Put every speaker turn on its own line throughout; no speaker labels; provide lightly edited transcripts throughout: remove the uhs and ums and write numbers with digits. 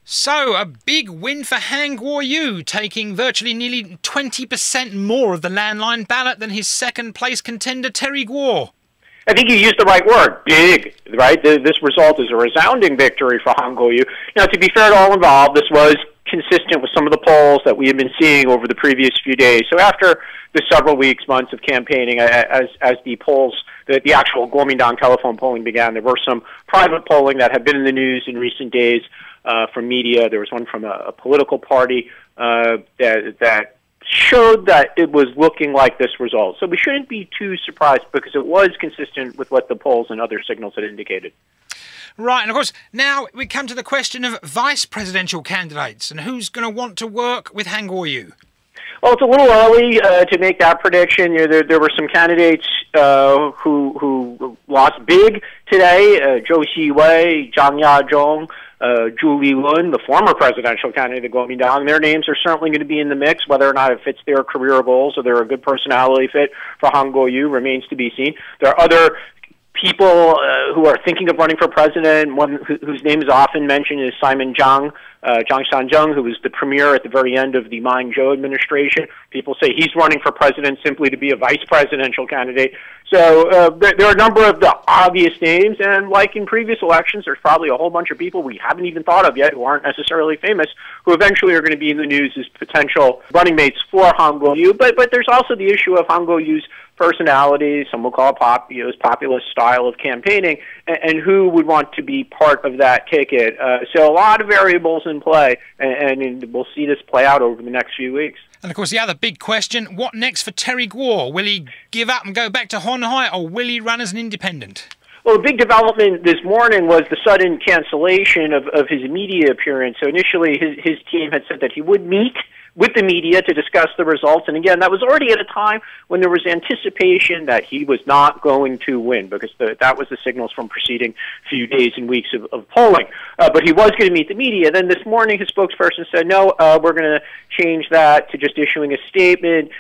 So, a big win for Kuo-yu, taking virtually nearly 20% more of the landline ballot than his second-place contender Terry Guo.
I think you used the right word, big, right? This result is a resounding victory for Kuo-yu. Now, to be fair to all involved, this was consistent with some of the polls that we have been seeing over the previous few days. So after the several weeks, months of campaigning, as the polls, the actual Kuomintang telephone polling began, there were some private polling that had been in the news in recent days from media. There was one from a political party that showed that it was looking like this result. So we shouldn't be too surprised because it was consistent with what the polls and other signals had indicated.
Right, and of course, now we come to the question of vice presidential candidates and who's going to want to work with Kuo-yu.
Well, it's a little early to make that prediction. You know, there were some candidates who lost big today. Zhou Xiwei, Zhang Yazhong, Zhu Lilun, the former presidential candidate of Kuomintang. Their names are certainly going to be in the mix. Whether or not it fits their career goals or they're a good personality fit for Kuo-yu remains to be seen. There are other people who are thinking of running for president. One whose name is often mentioned is Simon Zhang Sanzheng, who was the premier at the very end of the Ma Ying-jeou administration. People say he's running for president simply to be a vice presidential candidate. So there are a number of the obvious names, and like in previous elections, there's probably a whole bunch of people we haven't even thought of yet who aren't necessarily famous, who eventually are going to be in the news as potential running mates for Kuo-yu. But there's also the issue of Kuo-yu's personality, some will call it his populist style of campaigning, and who would want to be part of that ticket. So a lot of variables in play, and we'll see this play out over the next few weeks.
And of course, the other big question, what next for Terry Guo? Will he give up and go back to Honhai, or will he run as an independent?
Well, the big development this morning was the sudden cancellation of his media appearance. So initially, his team had said that he would meet with the media to discuss the results. And again, that was already at a time when there was anticipation that he was not going to win, because that was the signals from preceding few days and weeks of polling. But he was going to meet the media. Then this morning, his spokesperson said, no, we're going to change that to just issuing a statement.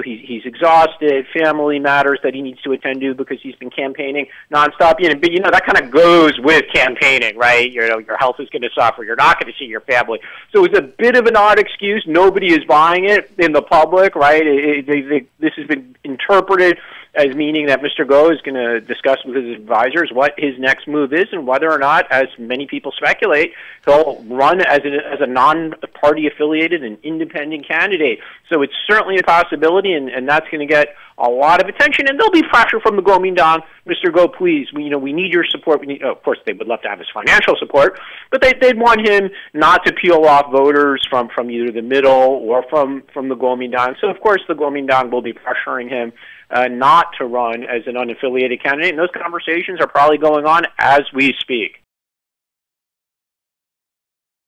He's exhausted, family matters that he needs to attend to because he's been campaigning nonstop. But that kind of goes with campaigning, right? Your health is going to suffer. You're not going to see your family. So it was a bit of an odd excuse. Nobody is buying it in the public, right? This has been interpreted as meaning that Mr. Guo is going to discuss with his advisors what his next move is and whether or not, as many people speculate, he'll run as a non-party affiliated and independent candidate. So it's certainly a possibility, and that's going to get a lot of attention, and there'll be pressure from the Kuomintang. Mr. Guo, please, we need your support. Of course, they would love to have his financial support, but they'd want him not to peel off voters from either the middle or from the Kuomintang. So, of course, the Kuomintang will be pressuring him not to run as an unaffiliated candidate, and those conversations are probably going on as we speak.